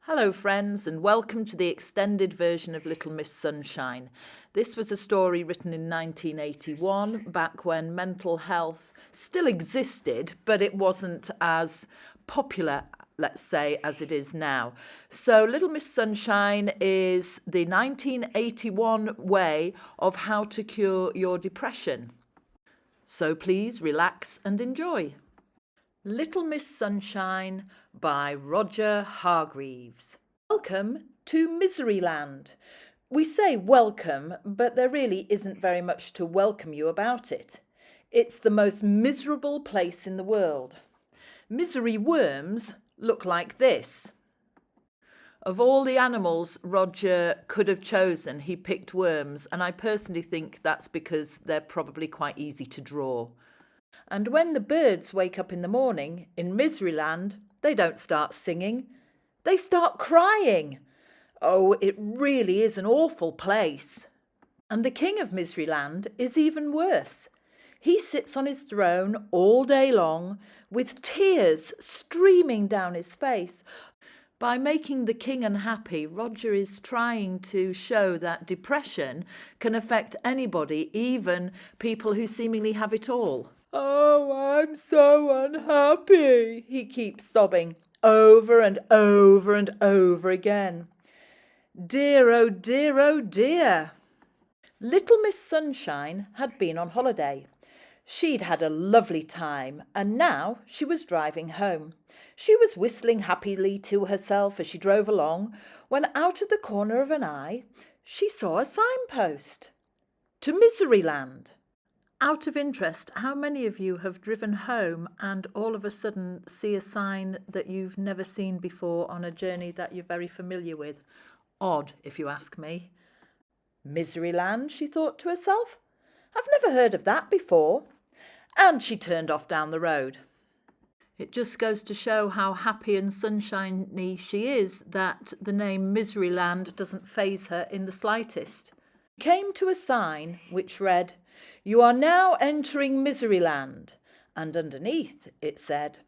Hello friends, and welcome to the extended version of Little Miss Sunshine. This was a story written in 1981, back when mental health still existed, but it wasn't as popular, let's say, as it is now. So Little Miss Sunshine is the 1981 way of how to cure your depression. So please relax and enjoy. Little Miss Sunshine by Roger Hargreaves. Welcome to Miseryland. We say welcome, but there really isn't very much to welcome you about it. It's the most miserable place in the world. Misery worms look like this. Of all the animals Roger could have chosen, he picked worms, and I personally think that's because they're probably quite easy to draw. And when the birds wake up in the morning in Miseryland, they don't start singing, they start crying. Oh, it really is an awful place. And the king of Miseryland is even worse. He sits on his throne all day long with tears streaming down his face. By making the king unhappy, Roger is trying to show that depression can affect anybody, even people who seemingly have it all. Oh, I'm so unhappy, he keeps sobbing over and over and over again. Dear, oh dear, oh dear. Little Miss Sunshine had been on holiday. She'd had a lovely time, and now she was driving home. She was whistling happily to herself as she drove along, when out of the corner of an eye she saw a signpost. To Miseryland. Out of interest, how many of you have driven home and all of a sudden see a sign that you've never seen before on a journey that you're very familiar with? Odd, if you ask me. Miseryland, she thought to herself. I've never heard of that before. And she turned off down the road. It just goes to show how happy and sunshiny she is that the name Miseryland doesn't faze her in the slightest. She came to a sign which read, "You are now entering Miseryland," and underneath it said,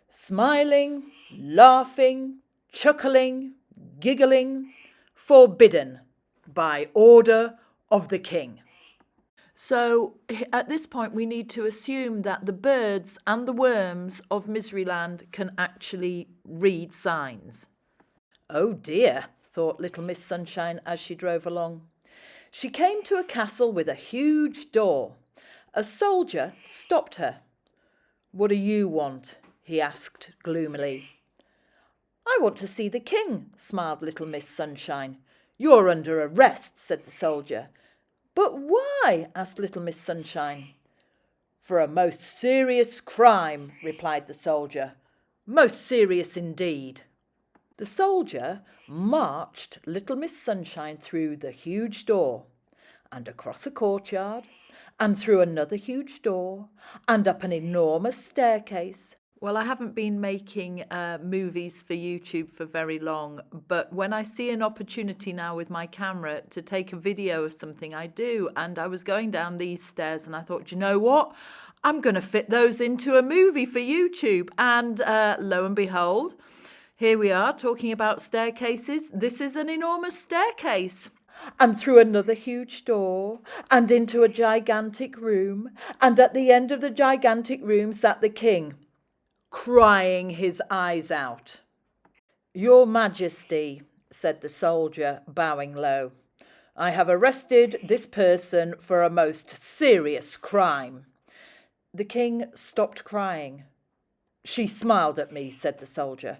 "Smiling, laughing, chuckling, giggling, forbidden by order of the king." So at this point we need to assume that the birds and the worms of Miseryland can actually read signs. Oh dear, thought Little Miss Sunshine as she drove along. She came to a castle with a huge door. A soldier stopped her. "What do you want?" he asked gloomily. "I want to see the king," smiled Little Miss Sunshine. "You're under arrest," said the soldier. "But why?" asked Little Miss Sunshine. "For a most serious crime," replied the soldier. "Most serious indeed." The soldier marched Little Miss Sunshine through the huge door, and across a courtyard, and through another huge door, and up an enormous staircase. Well, I haven't been making movies for YouTube for very long, but when I see an opportunity now with my camera to take a video of something, I do. And I was going down these stairs and I thought, you know what? I'm going to fit those into a movie for YouTube. And lo and behold, here we are talking about staircases. This is an enormous staircase. And through another huge door, and into a gigantic room, and at the end of the gigantic room sat the king, crying his eyes out. "Your Majesty," said the soldier, bowing low, "I have arrested this person for a most serious crime." The king stopped crying. "She smiled at me," said the soldier.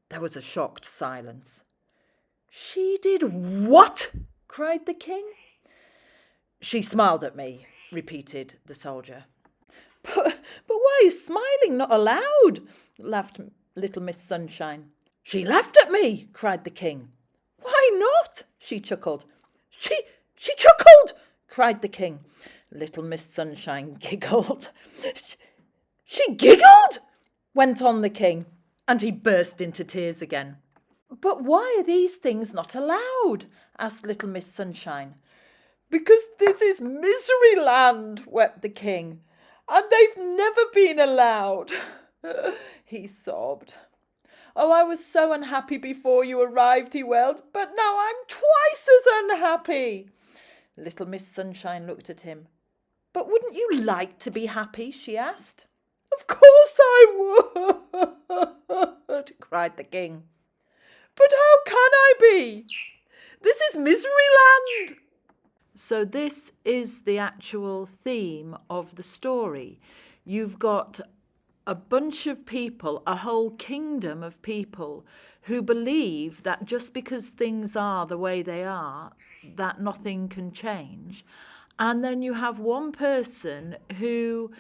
There was a shocked silence. "She did what?" cried the king. "She smiled at me," repeated the soldier. But why is smiling not allowed?" laughed Little Miss Sunshine. "She laughed at me," cried the king. "Why not?" she chuckled. She chuckled," cried the king. Little Miss Sunshine giggled. She giggled," went on the king, and he burst into tears again. "But why are these things not allowed?" asked Little Miss Sunshine. "Because this is Miseryland," wept the king. "And they've never been allowed," he sobbed. "Oh, I was so unhappy before you arrived," he wailed, "but now I'm twice as unhappy." Little Miss Sunshine looked at him. "But wouldn't you like to be happy?" she asked. "Of course I would," cried the king. "But how can I be? This is misery land." So this is the actual theme of the story. You've got a bunch of people, a whole kingdom of people who believe that just because things are the way they are, that nothing can change. And then you have one person who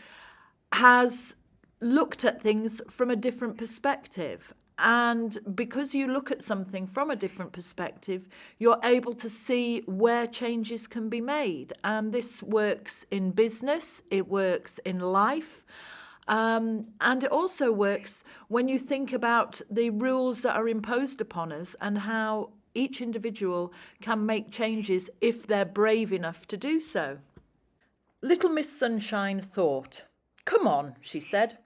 has looked at things from a different perspective. And because you look at something from a different perspective, you're able to see where changes can be made. And this works in business, it works in life. And it also works when you think about the rules that are imposed upon us and how each individual can make changes if they're brave enough to do so. Little Miss Sunshine thought. "Come on," she said.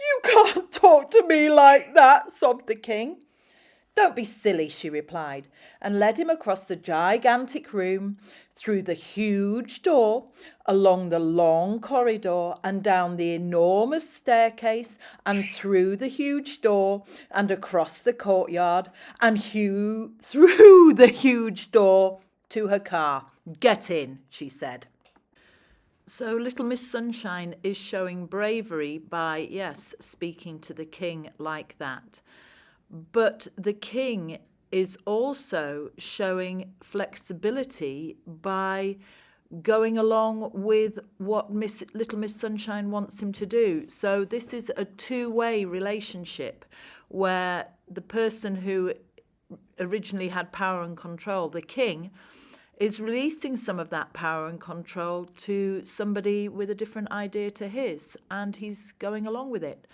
"You can't talk to me like that," sobbed the king. "Don't be silly," she replied, and led him across the gigantic room, through the huge door, along the long corridor, and down the enormous staircase, and through the huge door, and across the courtyard, and through the huge door to her car. "Get in," she said. So Little Miss Sunshine is showing bravery by, yes, speaking to the king like that. But the king is also showing flexibility by going along with what Little Miss Sunshine wants him to do. So this is a two-way relationship where the person who originally had power and control, the king, is releasing some of that power and control to somebody with a different idea to his, and he's going along with it.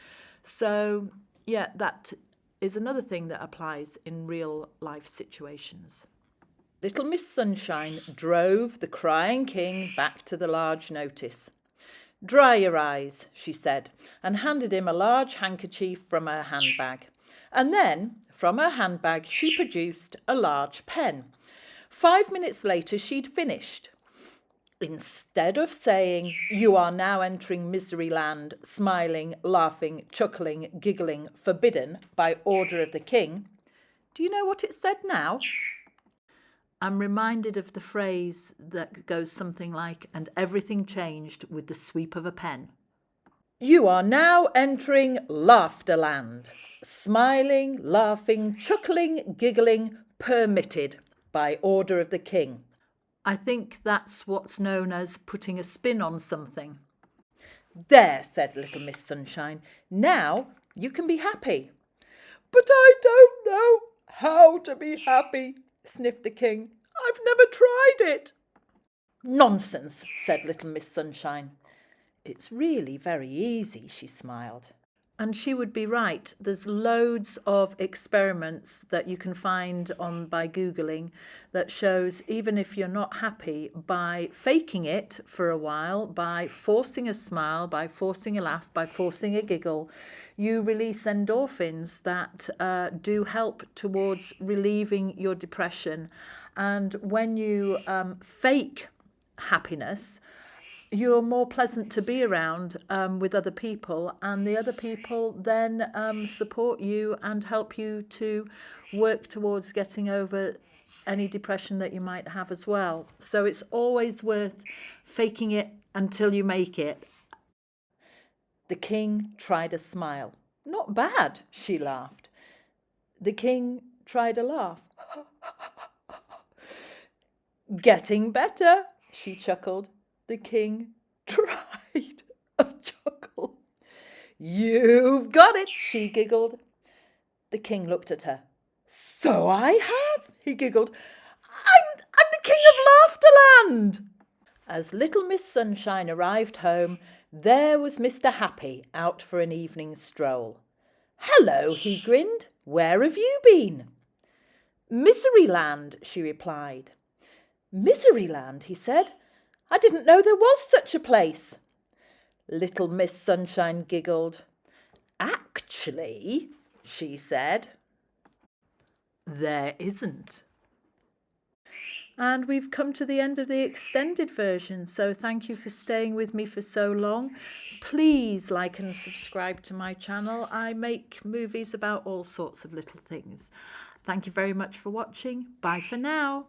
So, yeah, that is another thing that applies in real life situations. Little Miss Sunshine drove the crying king back to the large notice. "Dry your eyes," she said, and handed him a large handkerchief from her handbag. And then, from her handbag, she produced a large pen. 5 minutes later, she'd finished. Instead of saying, "You are now entering misery land, smiling, laughing, chuckling, giggling, forbidden by order of the king," do you know what it said now? I'm reminded of the phrase that goes something like, "and everything changed with the sweep of a pen." "You are now entering laughter land, smiling, laughing, chuckling, giggling, permitted by order of the king." I think that's what's known as putting a spin on something. "There," said Little Miss Sunshine. "Now you can be happy." "But I don't know how to be happy," sniffed the king. "I've never tried it." "Nonsense," said Little Miss Sunshine. "It's really very easy," she smiled. And she would be right. There's loads of experiments that you can find on by Googling that shows even if you're not happy, by faking it for a while, by forcing a smile, by forcing a laugh, by forcing a giggle, you release endorphins that do help towards relieving your depression. And when you fake happiness, you're more pleasant to be around with other people, and the other people then support you and help you to work towards getting over any depression that you might have as well. So it's always worth faking it until you make it. The king tried a smile. "Not bad," she laughed. The king tried a laugh. "Getting better," she chuckled. The king tried a chuckle. "You've got it," she giggled. The king looked at her. "So I have," he giggled. I'm the king of Laughterland." As Little Miss Sunshine arrived home, there was Mr. Happy out for an evening stroll. "Hello," he grinned. "Where have you been?" "Miseryland," she replied. "Miseryland," he said. "I didn't know there was such a place." Little Miss Sunshine giggled. "Actually," She said, "There isn't." And we've come to the end of the extended version, so thank you for staying with me for so long. Please like and subscribe to my channel. I make movies about all sorts of little things. Thank you very much for watching. Bye for now.